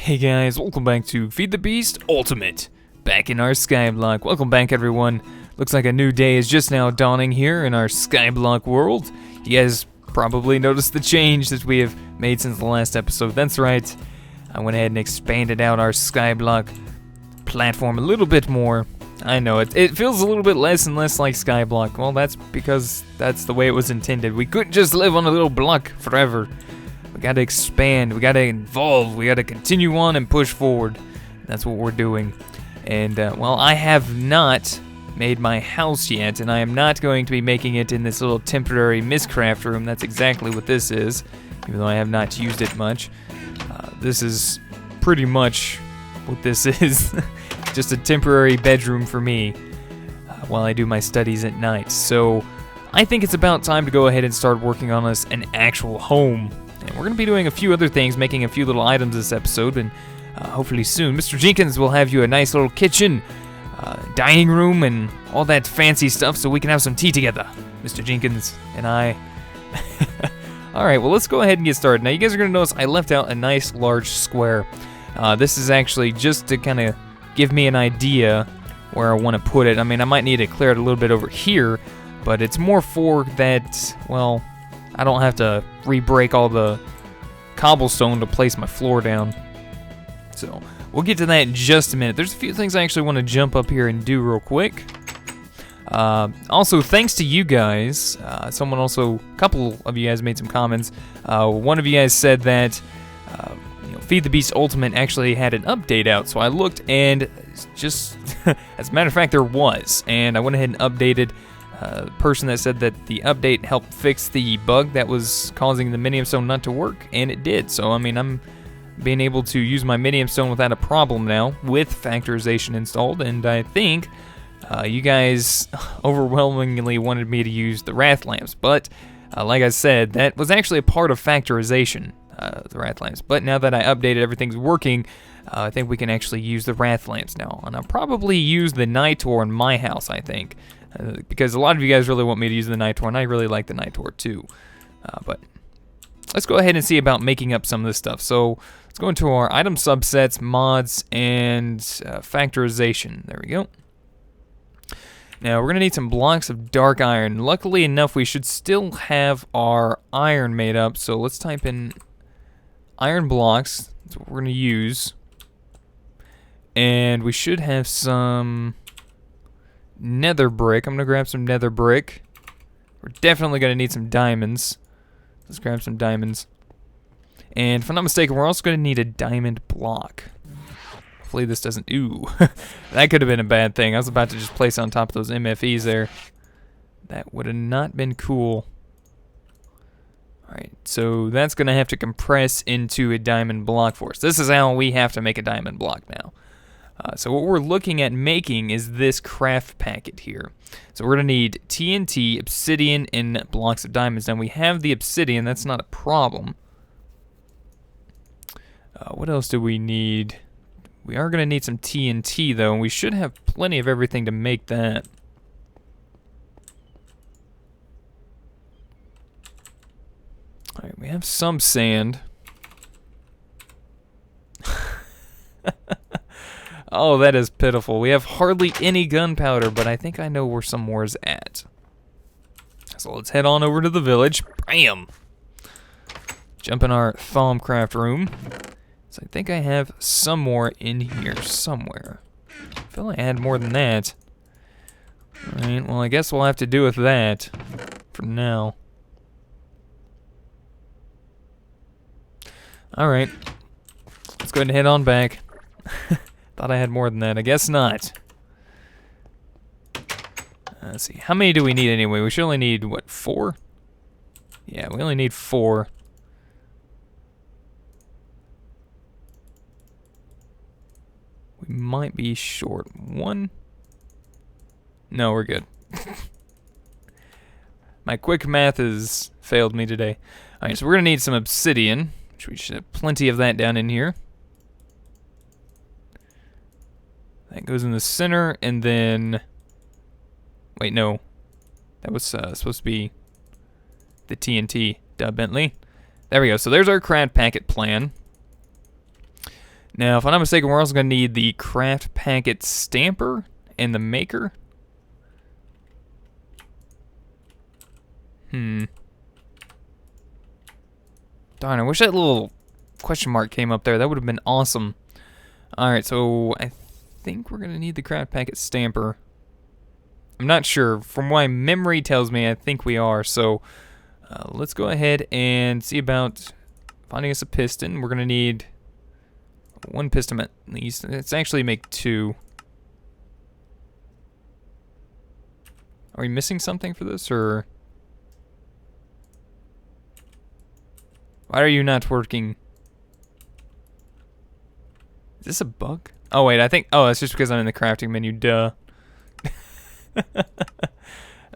Hey guys, welcome back to Feed the Beast Ultimate. Back in our Skyblock. Welcome back everyone. Looks like a new day is just now dawning here in our Skyblock world. You guys probably noticed the change that we have made since the last episode. That's right. I went ahead and expanded out our Skyblock platform a little bit more. I know, it feels a little bit less and less like Skyblock. Well, that's because that's the way it was intended. We couldn't just live on a little block forever. We gotta expand, we gotta evolve, we gotta continue on and push forward. That's what we're doing. And, well, I have not made my house yet, and I am not going to be making it in this little temporary miscraft room. That's exactly what this is, even though I have not used it much. This is pretty much what this is. Just a temporary bedroom for me while I do my studies at night. So I think it's about time to go ahead and start working on us an actual home. And we're going to be doing a few other things, making a few little items this episode, and hopefully soon. Mr. Jenkins will have you a nice little kitchen, dining room, and all that fancy stuff so we can have some tea together, Mr. Jenkins and I. Alright, well, let's go ahead and get started. Now, you guys are going to notice I left out a nice large square. This is actually just to kind of give me an idea where I want to put it. I mean, I might need to clear it a little bit over here, but it's more for that, well, I don't have to re-break all the cobblestone to place my floor down. So, we'll get to that in just a minute. There's a few things I actually want to jump up here and do real quick. Also, thanks to you guys, a couple of you guys made some comments. One of you guys said that Feed the Beast Ultimate actually had an update out, so I looked and just, as a matter of fact, there was. And I went ahead and updated the person that said that the update helped fix the bug that was causing the Minium Stone not to work, and it did. So, I mean, I'm being able to use my Minium Stone without a problem now with factorization installed, and I think you guys overwhelmingly wanted me to use the Wrath Lamps, but like I said, that was actually a part of factorization, the Wrath Lamps. But now that I updated, everything's working, I think we can actually use the Wrath Lamps now, and I'll probably use the Nitor in my house, I think. Because a lot of you guys really want me to use the Nitor, and I really like the Nitor too. But let's go ahead and see about making up some of this stuff. So let's go into our item subsets, mods, and factorization. There we go. Now we're going to need some blocks of dark iron. Luckily enough, we should still have our iron made up. So let's type in iron blocks. That's what we're going to use. And we should have some nether brick. I'm going to grab some nether brick. We're definitely going to need some diamonds. Let's grab some diamonds. And if I'm not mistaken, we're also going to need a diamond block. Hopefully this doesn't... Ooh. That could have been a bad thing. I was about to just place on top of those MFEs there. That would have not been cool. Alright, so that's going to have to compress into a diamond block for us. This is how we have to make a diamond block now. So what we're looking at making is this craft packet here. So we're going to need TNT, obsidian, and blocks of diamonds. Now we have the obsidian, that's not a problem. What else do we need? We are going to need some TNT though, and we should have plenty of everything to make that. Alright, we have some sand. Oh, that is pitiful. We have hardly any gunpowder, but I think I know where some more is at. So let's head on over to the village. Bam! Jump in our Thaumcraft room. So I think I have some more in here somewhere. I feel like I had more than that. Alright, well I guess we'll have to do with that for now. Alright. Let's go ahead and head on back. Thought I had more than that. I guess not. Let's see. How many do we need anyway? We should only need, what, 4? Yeah, we only need 4. We might be short 1. No, we're good. My quick math has failed me today. Alright, so we're going to need some obsidian, which we should have plenty of that down in here. That goes in the center, and then... Wait, no. That was supposed to be the TNT. Duh, Bentley. There we go. So there's our craft packet plan. Now, if I'm not mistaken, we're also going to need the craft packet stamper and the maker. Darn, I wish that little question mark came up there. That would have been awesome. Alright, so I think we're going to need the craft packet stamper. I'm not sure. From what my memory tells me, I think we are. So let's go ahead and see about finding us a piston. We're going to need one piston at least. Let's actually make two. Are we missing something for this, or why are you not working? Is this a bug? Oh wait, I think, oh, that's just because I'm in the crafting menu, duh.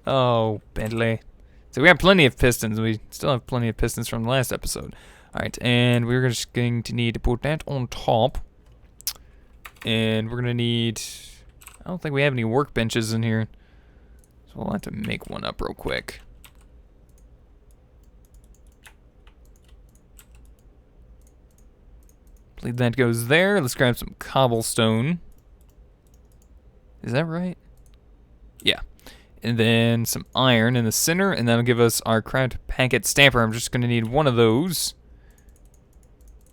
Oh, Bentley. So we have plenty of pistons. We still have plenty of pistons from the last episode. Alright, and we're just going to need to put that on top. And we're going to need, I don't think we have any workbenches in here. So we'll have to make one up real quick. I believe that goes there. Let's grab some cobblestone. Is that right? Yeah. And then some iron in the center, and that'll give us our craft packet stamper. I'm just going to need one of those.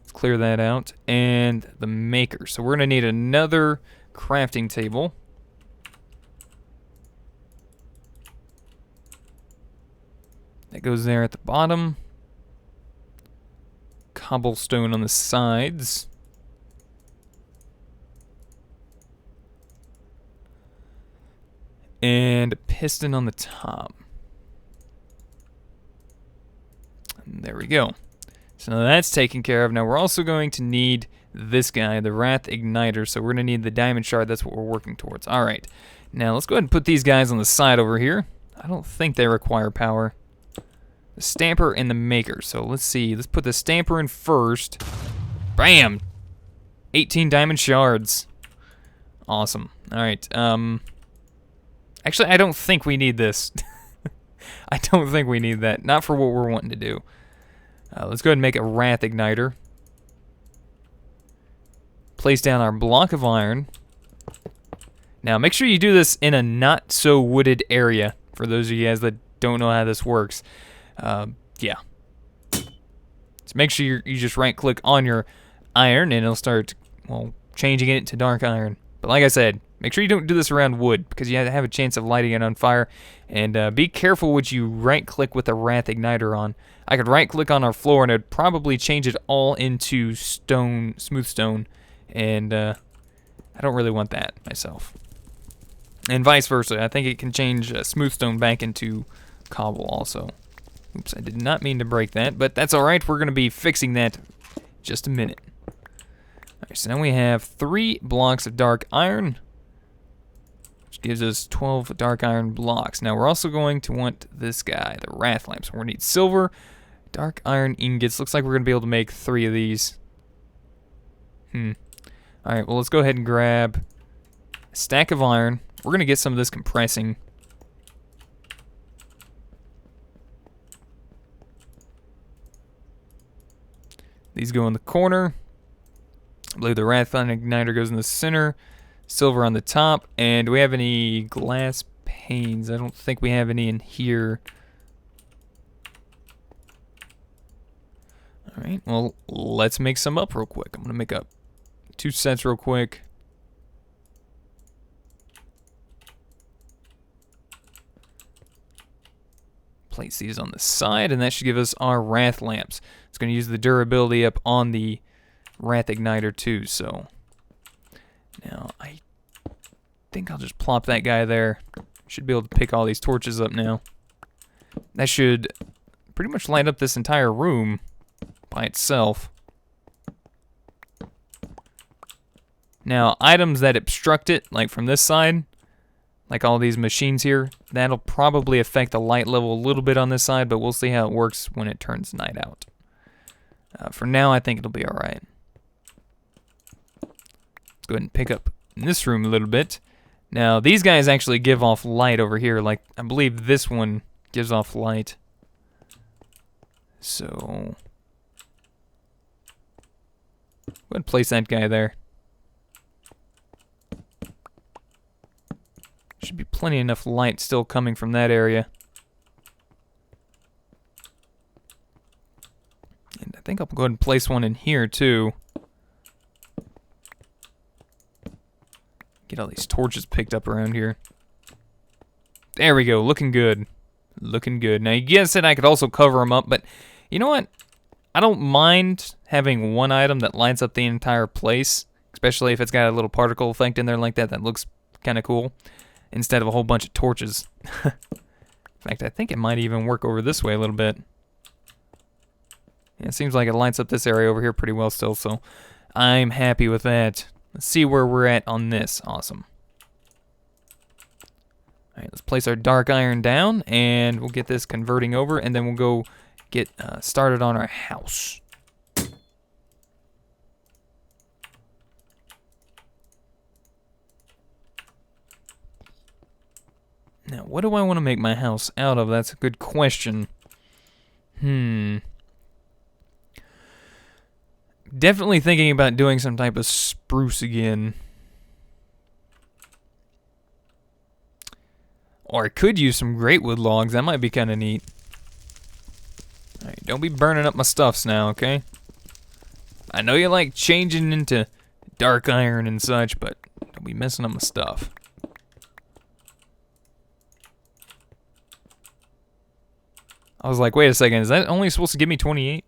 Let's clear that out. And the maker. So we're going to need another crafting table. That goes there at the bottom. Cobblestone on the sides. And a piston on the top. And there we go. So now that's taken care of. Now we're also going to need this guy, the Wrath Igniter. So we're going to need the diamond shard. That's what we're working towards. Alright. Now let's go ahead and put these guys on the side over here. I don't think they require power. The stamper and the maker. So let's see. Let's put the stamper in first. Bam! 18 diamond shards. Awesome. Alright. Actually, I don't think we need this. I don't think we need that. Not for what we're wanting to do. Let's go ahead and make a Wrath Igniter. Place down our block of iron. Now, make sure you do this in a not-so-wooded area, for those of you guys that don't know how this works. Yeah. So make sure you just right-click on your iron, and it'll start, well, changing it to dark iron. But like I said, make sure you don't do this around wood, because you have a chance of lighting it on fire. And be careful what you right-click with the Wrath Igniter on. I could right-click on our floor, and it'd probably change it all into stone, smooth stone. And I don't really want that myself. And vice versa. I think it can change smooth stone back into cobble also. Oops, I did not mean to break that, but that's alright. We're going to be fixing that in just a minute. Alright, so now we have 3 blocks of dark iron, which gives us 12 dark iron blocks. Now we're also going to want this guy, the Wrath Lamp. So we're going to need silver, dark iron ingots. Looks like we're going to be able to make 3 of these. Alright, well let's go ahead and grab a stack of iron. We're going to get some of this compressing. These go in the corner. I believe the Wrath Igniter goes in the center. Silver on the top. And do we have any glass panes? I don't think we have any in here. Alright, well, let's make some up real quick. I'm going to make up 2 sets real quick. Place these on the side, and that should give us our Wrath Lamps. It's going to use the durability up on the Wrath Igniter too, so now I think I'll just plop that guy there. Should be able to pick all these torches up now. That should pretty much light up this entire room by itself. Now, items that obstruct it, like from this side, like all these machines here, that'll probably affect the light level a little bit on this side, but we'll see how it works when it turns night out. For now, I think it'll be alright. Let's go ahead and pick up in this room a little bit. Now, these guys actually give off light over here. Like, I believe this one gives off light. So Go ahead and place that guy there. Should be plenty enough light still coming from that area. And I think I'll go ahead and place one in here too. Get all these torches picked up around here. There we go, looking good. Looking good. Now, you guessed it, I could also cover them up, but you know what? I don't mind having one item that lights up the entire place, especially if it's got a little particle effect in there like that. That looks kind of cool, instead of a whole bunch of torches. In fact, I think it might even work over this way a little bit. Yeah, it seems like it lights up this area over here pretty well still, so I'm happy with that. Let's see where we're at on this. Awesome. All right, let's place our dark iron down, and we'll get this converting over, and then we'll go get started on our house. Now, what do I want to make my house out of? That's a good question. Definitely thinking about doing some type of spruce again. Or I could use some great wood logs. That might be kind of neat. Alright, don't be burning up my stuffs now, okay? I know you like changing into dark iron and such, but don't be messing up my stuff. I was like, wait a second, is that only supposed to give me 28?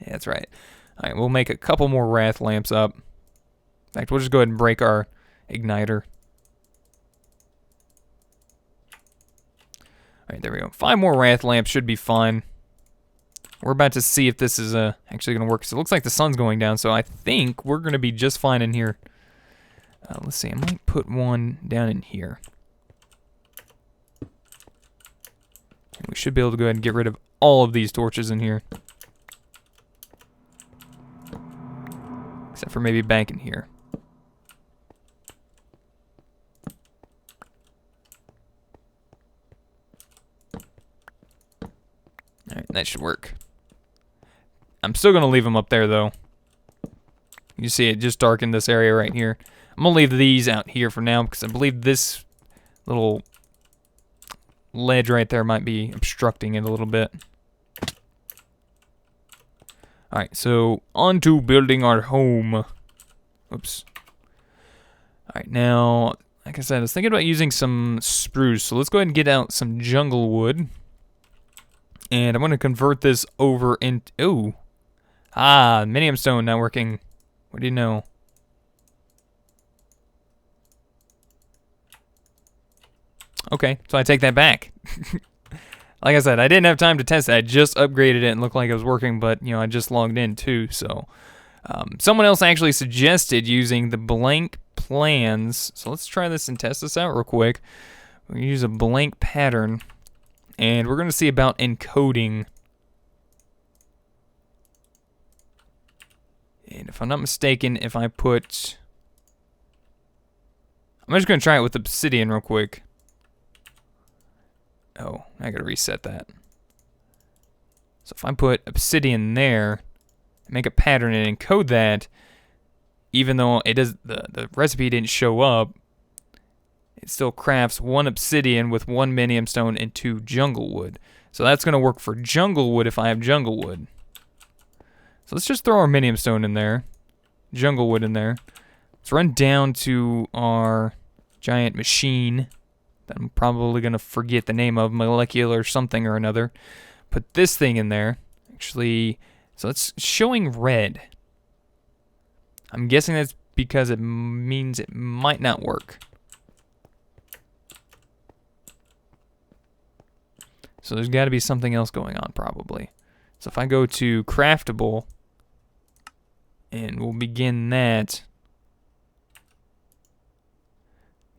Yeah, that's right. Alright, we'll make a couple more wrath lamps up. In fact, we'll just go ahead and break our igniter. Alright, there we go. 5 more wrath lamps should be fine. We're about to see if this is actually going to work. So it looks like the sun's going down, so I think we're going to be just fine in here. Let's see, I might put one down in here. And we should be able to go ahead and get rid of all of these torches in here. Except for maybe back in here. Alright, that should work. I'm still going to leave them up there, though. You see it just darkened this area right here. I'm going to leave these out here for now, because I believe this little ledge right there might be obstructing it a little bit. Alright, so on to building our home. Oops. Alright, now, like I said, I was thinking about using some spruce, so let's go ahead and get out some jungle wood. And I'm going to convert this over into... Ooh. Ah, minium stone not working. What do you know? Okay, so I take that back. Like I said, I didn't have time to test it. I just upgraded it and looked like it was working, but, you know, I just logged in too, so... someone else actually suggested using the blank plans. So let's try this and test this out real quick. We're going to use a blank pattern. And we're going to see about encoding. And if I'm not mistaken, if I put... I'm just going to try it with obsidian real quick. Oh, I got to reset that. So if I put obsidian there, make a pattern and encode that, even though it does the recipe didn't show up, it still crafts 1 obsidian with 1 minium stone and 2 jungle wood. So that's going to work for jungle wood if I have jungle wood. So let's just throw our minium stone in there. Jungle wood in there. Let's run down to our giant machine that I'm probably going to forget the name of, molecular something or another. Put this thing in there. Actually, so it's showing red. I'm guessing that's because it means it might not work. So there's got to be something else going on probably. So if I go to craftable, and we'll begin that.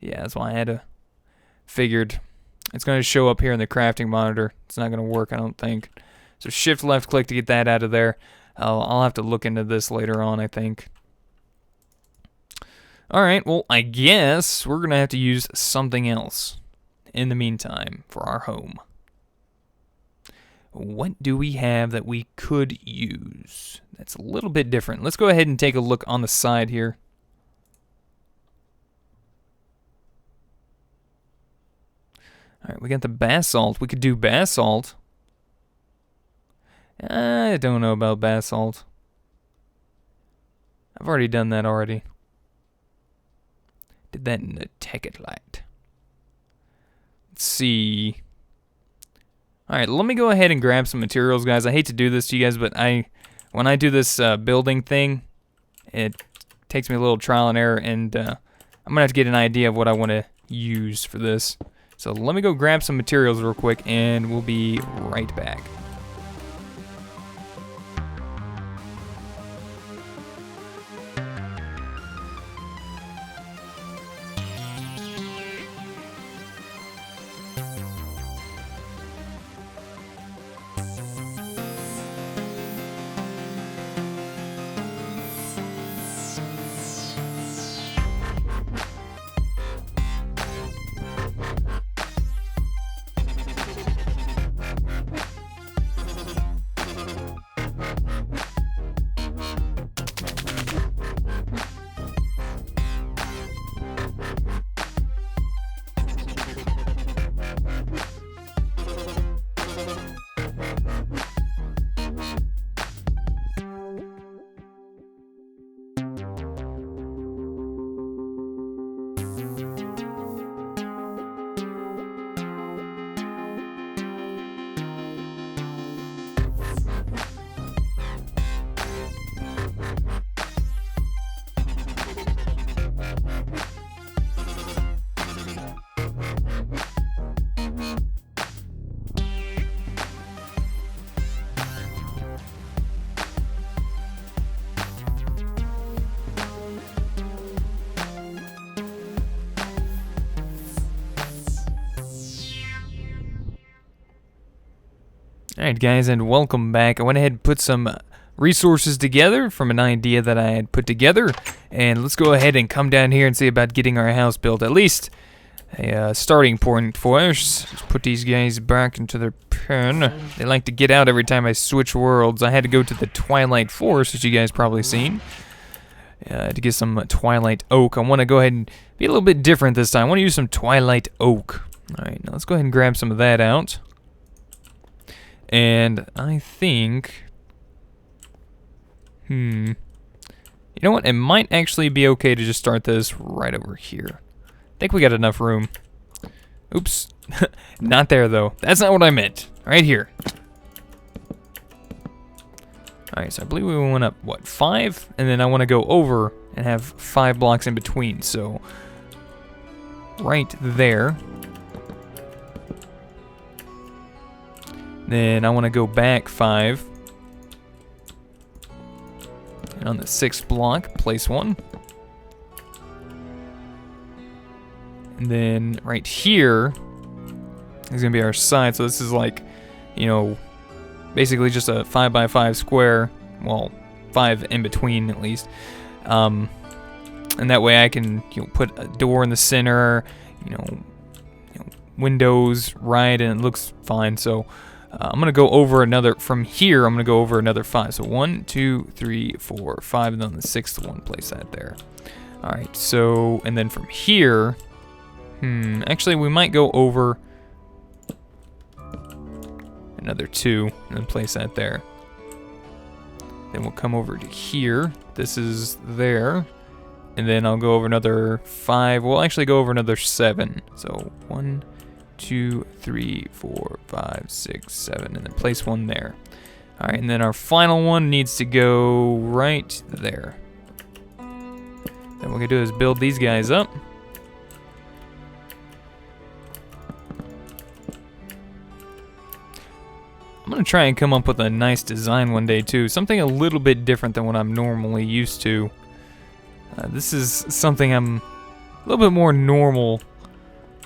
Yeah, that's why I had to figured. It's going to show up here in the crafting monitor. It's not going to work, I don't think. So shift left click to get that out of there. I'll have to look into this later on, I think. Alright, well, I guess we're going to have to use something else in the meantime for our home. what do we have that we could use? That's a little bit different. Let's go ahead and take a look on the side here. Alright, we got the basalt. We could do basalt. I don't know about basalt. I've already done that already. Did that in the Tekit-lite. Let's see. Alright, let me go ahead and grab some materials, guys. I hate to do this to you guys, but when I do this building thing, it takes me a little trial and error, and I'm going to have to get an idea of what I want to use for this. So let me go grab some materials real quick, and we'll be right back. Alright guys, and welcome back. I went ahead and put some resources together from an idea that I had put together, and let's go ahead and come down here and see about getting our house built. At least a starting point for us. Let's put these guys back into their pen. They like to get out every time I switch worlds. I had to go to the Twilight Forest, which you guys probably seen, to get some Twilight Oak. I want to go ahead and be a little bit different this time. I want to use some Twilight Oak. Alright, now let's go ahead and grab some of that out. And I think, you know what? It might actually be okay to just start this right over here. I think we got enough room. Oops. Not there, though. That's not what I meant. Right here. Alright, so I believe we went up, what, 5? And then I want to go over and have 5 blocks in between. So, right there. Then I want to go back 5. And on the 6th block, place 1. And then right here is going to be our side. So this is like, you know, basically just a 5x5 square. Well, 5 in between at least. And that way I can, you know, put a door in the center, you know, windows right, and it looks fine. So I'm going to go over another, from here, I'm going to go over another 5. So 1, 2, 3, 4, 5, and then the 6th one, place that there. Alright, so, and then from here, actually we might go over another 2, and then place that there. Then we'll come over to here, this is there, and then I'll go over another 5, we'll actually go over another 7. So 1, 2, 3, 4, 5, 6, 7, and then place 1 there. Alright, and then our final one needs to go right there. Then what we're gonna do is build these guys up. I'm gonna try and come up with a nice design one day too. Something a little bit different than what I'm normally used to. This is something I'm a little bit more normal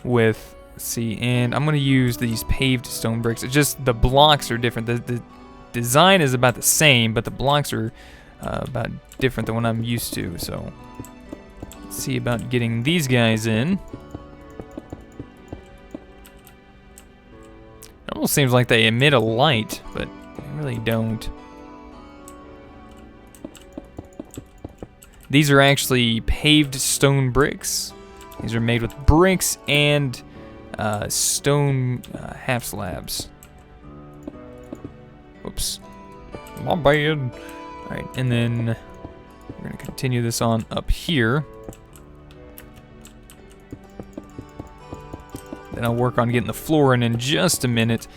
with. Let's see, and I'm gonna use these paved stone bricks. It's just the blocks are different. The design is about the same, but the blocks are about different than what I'm used to. So let's see about getting these guys in. It almost almost seems like they emit a light, but they really don't. These are actually paved stone bricks. These are made with bricks and stone half slabs. Whoops. My bad. Alright, and then we're going to continue this on up here. Then I'll work on getting the floor in just a minute.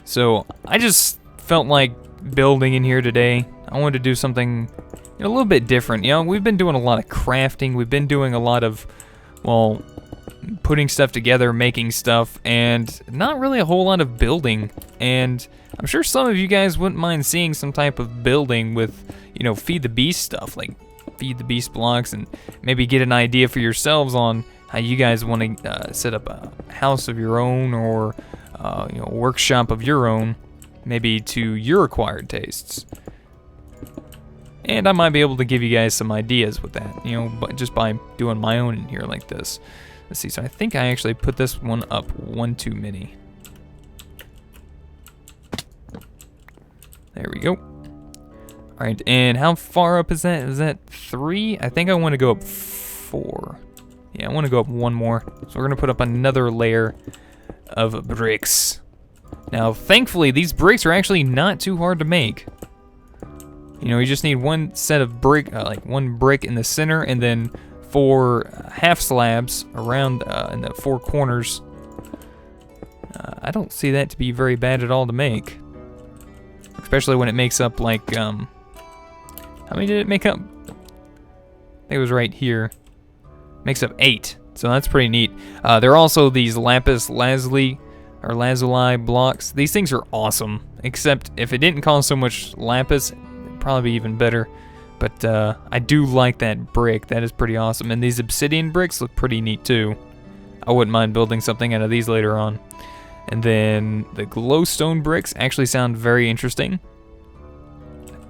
So I just felt like building in here today. I wanted to do something a little bit different. You know, we've been doing a lot of crafting. We've been doing a lot of, well, putting stuff together, making stuff, and not really a whole lot of building. And I'm sure some of you guys wouldn't mind seeing some type of building with, you know, feed the beast stuff, like feed the beast blocks, and maybe get an idea for yourselves on how you guys want to set up a house of your own, or you know, a workshop of your own, maybe to your acquired tastes. And I might be able to give you guys some ideas with that, you know, but just by doing my own in here like this. Let's see, so I think I actually put this one up one too many. There we go. Alright, and how far up is that? Is that 3? I think I want to go up 4. Yeah, I want to go up one more. So we're going to put up another layer of bricks. Now, thankfully, these bricks are actually not too hard to make. You know, you just need one set of brick, like one brick in the center, and then 4 half slabs around in the 4 corners. I don't see that to be very bad at all to make. Especially when it makes up like, how many did it make up? I think it was right here. Makes up 8, so that's pretty neat. There are also these lapis lazuli, or lazuli blocks. These things are awesome, except if it didn't cost so much lapis, it'd probably be even better. But I do like that brick. That is pretty awesome. And these obsidian bricks look pretty neat too. I wouldn't mind building something out of these later on. And then the glowstone bricks actually sound very interesting.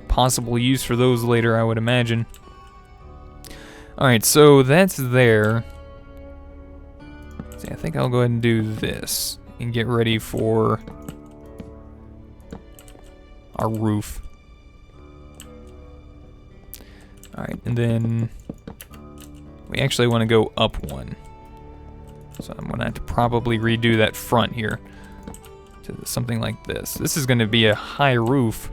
Possible use for those later, I would imagine. Alright, so that's there. See, I think I'll go ahead and do this and get ready for our roof. Alright, and then we actually want to go up one. So I'm going to have to probably redo that front here to something like this. This is going to be a high roof.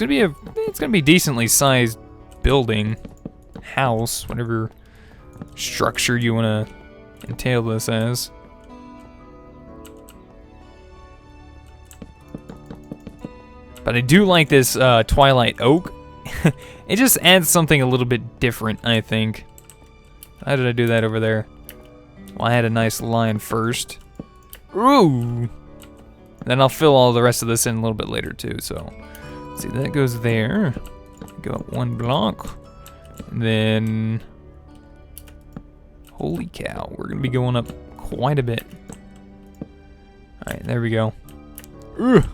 It's gonna be decently sized building, house, whatever structure you want to entail this as. But I do like this twilight oak. It just adds something a little bit different, I think. How did I do that over there? Well, I had a nice line first. Ooh! Then I'll fill all the rest of this in a little bit later too, so. See, that goes there. Go up 1 block. And then, holy cow, we're gonna be going up quite a bit. Alright, there we go. Alright,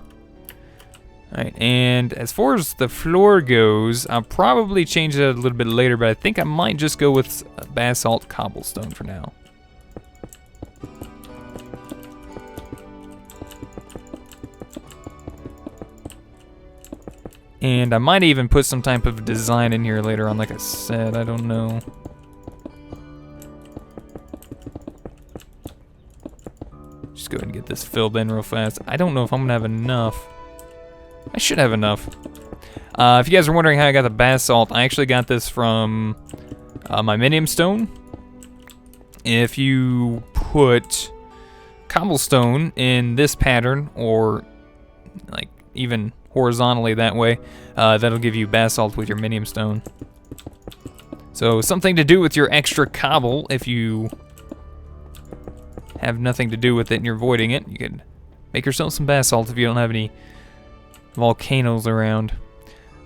and as far as the floor goes, I'll probably change that a little bit later, but I think I might just go with basalt cobblestone for now. And I might even put some type of design in here later on, like I said, I don't know. Just go ahead and get this filled in real fast. I don't know if I'm gonna have enough. I should have enough. If you guys are wondering how I got the basalt, I actually got this from my minium stone. If you put cobblestone in this pattern, or like even horizontally that way, that'll give you basalt with your minium stone. So something to do with your extra cobble. If you have nothing to do with it and you're avoiding it, you could make yourself some basalt if you don't have any volcanoes around.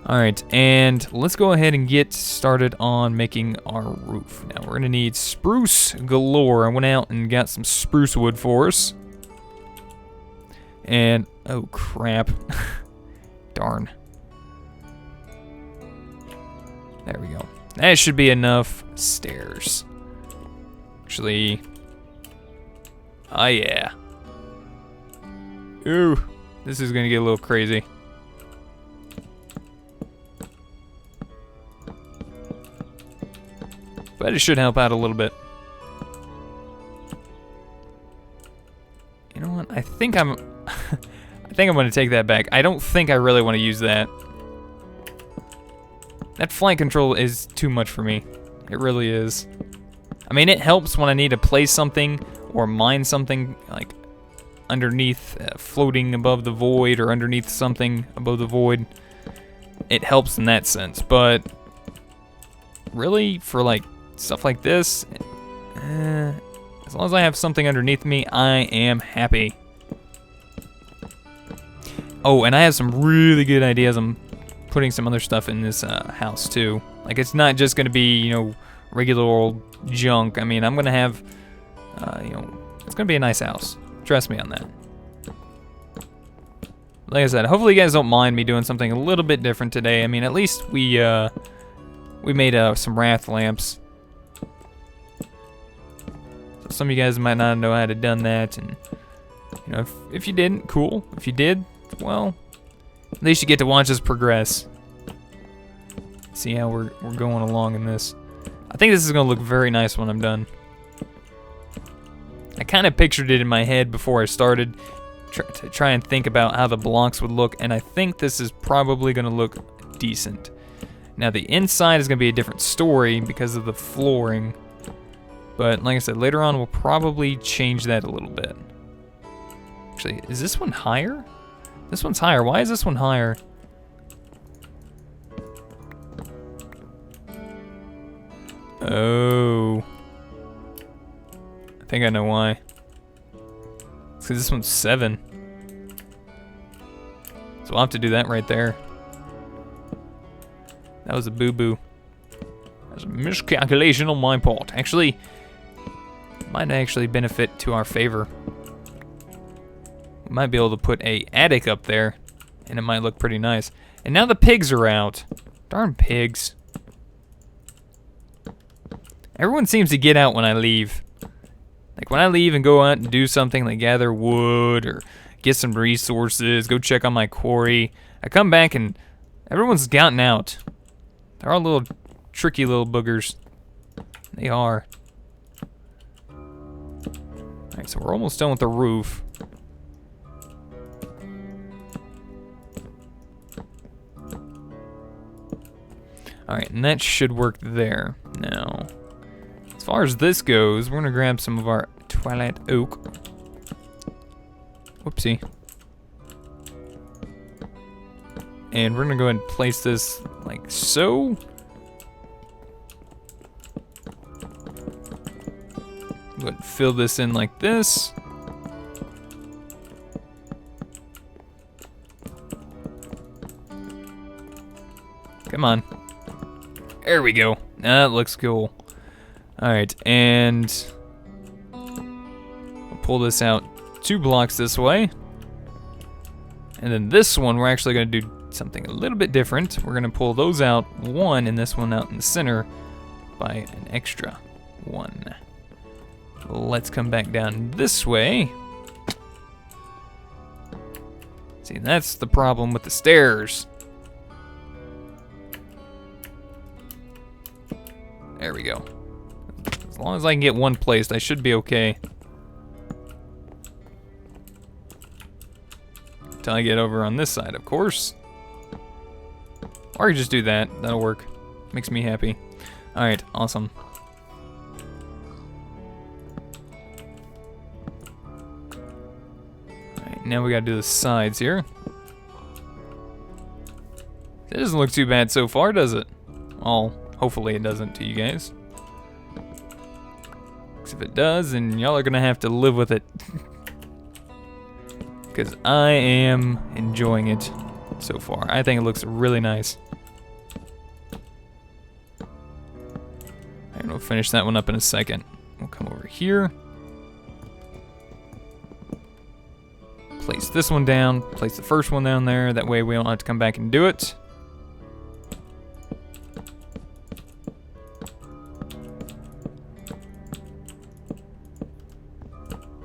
Alright, and let's go ahead and get started on making our roof. Now we're gonna need spruce galore. I went out and got some spruce wood for us. And, oh crap. Darn. There we go. That should be enough stairs. Actually, Oh yeah. Ooh, this is gonna get a little crazy. But it should help out a little bit. You know what? I think I'm gonna take that back. I don't think I really want to use that. That flight control is too much for me. It really is. I mean, it helps when I need to place something or mine something, like underneath, floating above the void, or underneath something above the void. It helps in that sense, but really, for like stuff like this, as long as I have something underneath me, I am happy. Oh, and I have some really good ideas. I'm putting some other stuff in this house too. Like, it's not just gonna be, you know, regular old junk. I mean, I'm gonna have, you know, it's gonna be a nice house. Trust me on that. Like I said, hopefully you guys don't mind me doing something a little bit different today. I mean, at least we made some wrath lamps. So some of you guys might not know how to done that, and you know, if you didn't, cool. If you did, well, at least you get to watch us progress. See how we're going along in this. I think this is gonna look very nice when I'm done. I kind of pictured it in my head before I started to try and think about how the blocks would look, and I think this is probably gonna look decent. Now the inside is gonna be a different story because of the flooring, but like I said, later on we'll probably change that a little bit. Actually, is this one higher? This one's higher. Why is this one higher? Oh. I think I know why. It's because this one's 7. So we'll have to do that right there. That was a boo-boo. That was a miscalculation on my part. Actually, might actually benefit to our favor. We might be able to put a attic up there, and it might look pretty nice. And now the pigs are out. Darn pigs. Everyone seems to get out when I leave. Like, when I leave and go out and do something, like gather wood or get some resources, go check on my quarry, I come back and everyone's gotten out. They're all little tricky little boogers. They are. Alright, so we're almost done with the roof. Alright, and that should work there. Now, as far as this goes, we're gonna grab some of our Twilight Oak. Whoopsie. And we're gonna go ahead and place this like so. Go ahead and fill this in like this. Come on. There we go. That looks cool. Alright, and we'll pull this out 2 blocks this way. And then this one, we're actually going to do something a little bit different. We're going to pull those out 1 and this one out in the center by an extra 1. Let's come back down this way. See, that's the problem with the stairs. There we go. As long as I can get one placed, I should be okay. Until I get over on this side, of course. Or I can just do that. That'll work. Makes me happy. Alright, awesome. Alright, now we gotta do the sides here. It doesn't look too bad so far, does it? Well, hopefully it doesn't to you guys. Because if it does, then y'all are gonna have to live with it. Because I am enjoying it so far. I think it looks really nice. And we'll finish that one up in a second. We'll come over here. Place this one down. Place the first one down there. That way we don't have to come back and do it.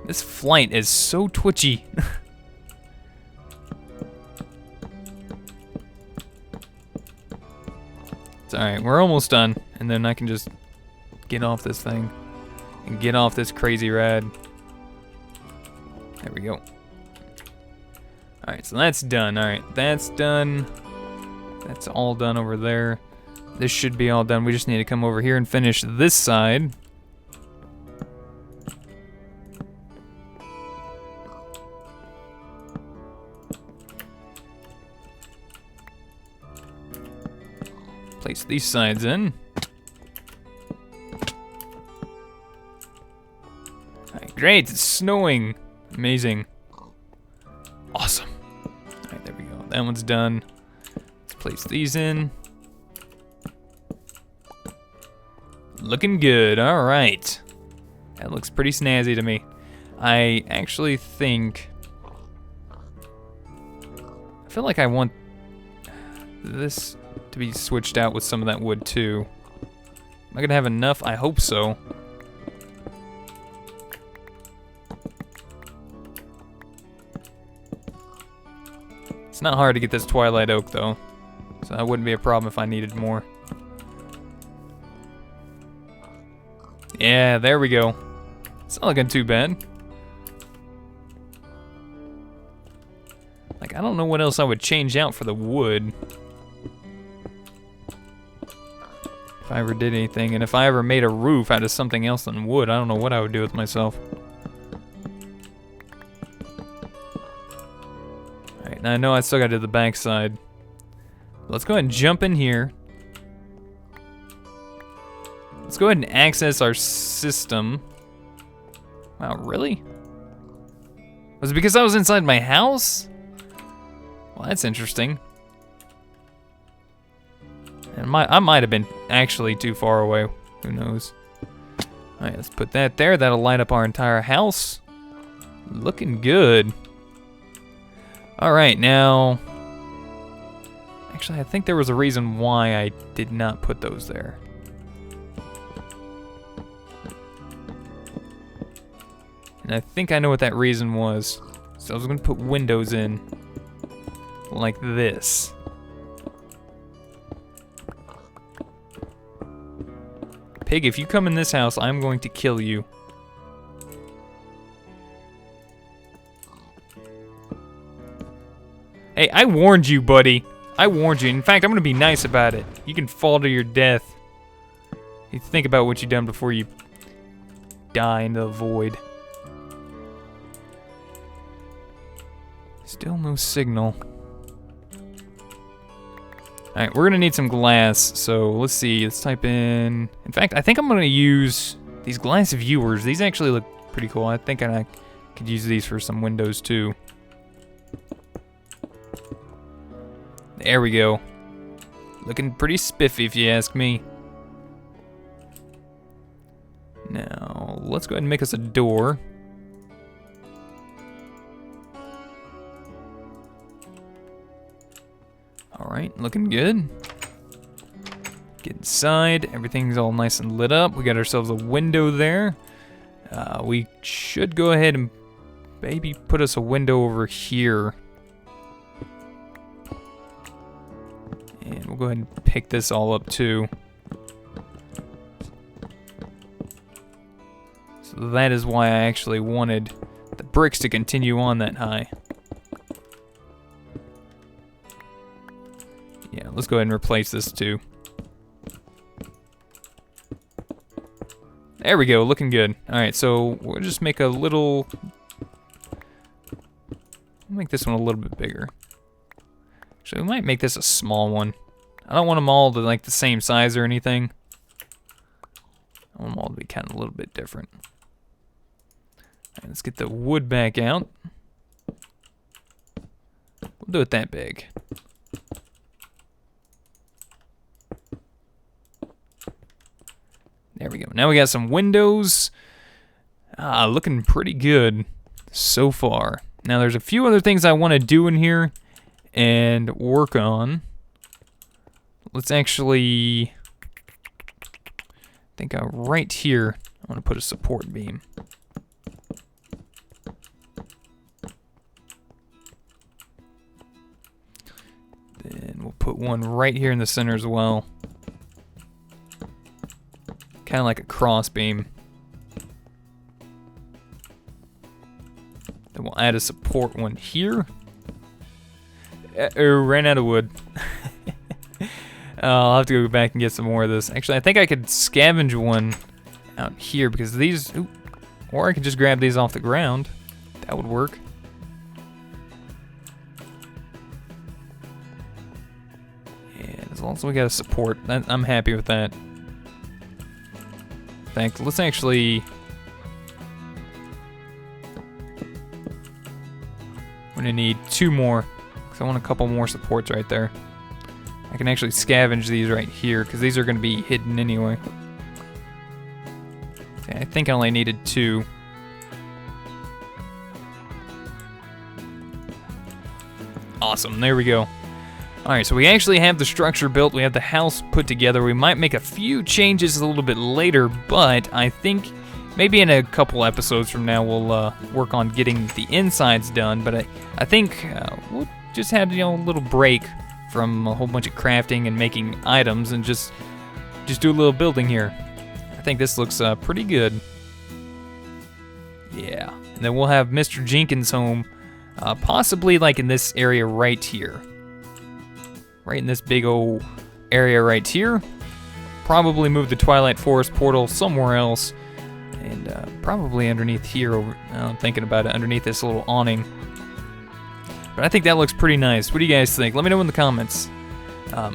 This flight is so twitchy. It's alright, we're almost done. And then I can just get off this thing. And get off this crazy ride. There we go. Alright, so that's done. Alright, that's done. That's all done over there. This should be all done. We just need to come over here and finish this side. Place these sides in. Alright, great, it's snowing. Amazing. Awesome. Alright, there we go. That one's done. Let's place these in. Looking good, alright. That looks pretty snazzy to me. I actually think... I feel like I want this to be switched out with some of that wood too. Am I gonna have enough? I hope so. It's not hard to get this twilight oak though, so that wouldn't be a problem if I needed more. Yeah, there we go. It's not looking too bad. Like, I don't know what else I would change out for the wood. If I ever did anything, and if I ever made a roof out of something else than wood, I don't know what I would do with myself. Alright, now I know I still gotta do the back side. Let's go ahead and jump in here. Let's go ahead and access our system. Wow, really? Was it because I was inside my house? Well, that's interesting. And I might have been actually too far away. Who knows? Alright, let's put that there. That'll light up our entire house. Looking good. Alright, now... Actually, I think there was a reason why I did not put those there. And I think I know what that reason was. So I was gonna put windows in. Like this. Pig, if you come in this house, I'm going to kill you. Hey, I warned you, buddy. I warned you. In fact, I'm gonna be nice about it. You can fall to your death. You think about what you've done before you die into the void. Still no signal. Alright, we're gonna need some glass, so let's see, let's type in... In fact, I think I'm gonna use these glass viewers. These actually look pretty cool. I think I could use these for some windows too. There we go. Looking pretty spiffy if you ask me. Now, let's go ahead and make us a door. Alright, looking good. Get inside, everything's all nice and lit up. We got ourselves a window there. We should go ahead and maybe put us a window over here. And we'll go ahead and pick this all up too. So that is why I actually wanted the bricks to continue on that high. Yeah, let's go ahead and replace this too. There we go, looking good. Alright, so we'll just make a little... We'll make this one a little bit bigger. Actually, we might make this a small one. I don't want them all to like the same size or anything. I want them all to be kind of a little bit different. Alright, let's get the wood back out. We'll do it that big. There we go. Now we got some windows. Looking pretty good so far. Now there's a few other things I want to do in here and work on. Let's actually... I think right here, I want to put a support beam. put one right here in the center as well. Kind of like a cross beam. Then we'll add a support one here. Ran out of wood. I'll have to go back and get some more of this. Actually, I think I could scavenge one out here because these... Ooh, or I could just grab these off the ground. That would work. And as long as we got a support, I'm happy with that. In fact, let's actually... I'm gonna need 2 more, because I want a couple more supports right there. I can actually scavenge these right here, because these are gonna be hidden anyway. Okay, I think I only needed 2. Awesome, there we go. Alright, so we actually have the structure built, we have the house put together. We might make a few changes a little bit later, but I think maybe in a couple episodes from now we'll work on getting the insides done. But I think we'll just have, you know, a little break from a whole bunch of crafting and making items and just do a little building here. I think this looks pretty good. Yeah, and then we'll have Mr. Jenkins' home, possibly like in this area right here. Right in this big old area right here. Probably move the Twilight Forest portal somewhere else. And probably underneath here, I'm thinking about it, underneath this little awning. But I think that looks pretty nice. What do you guys think? Let me know in the comments. I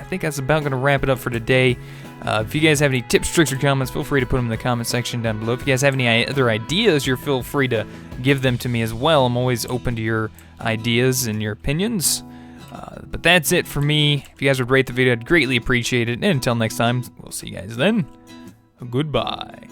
think that's about going to wrap it up for today. If you guys have any tips, tricks, or comments, feel free to put them in the comment section down below. If you guys have any other ideas, feel free to give them to me as well. I'm always open to your ideas and your opinions. But that's it for me. If you guys would rate the video, I'd greatly appreciate it. And until next time, we'll see you guys then. Goodbye.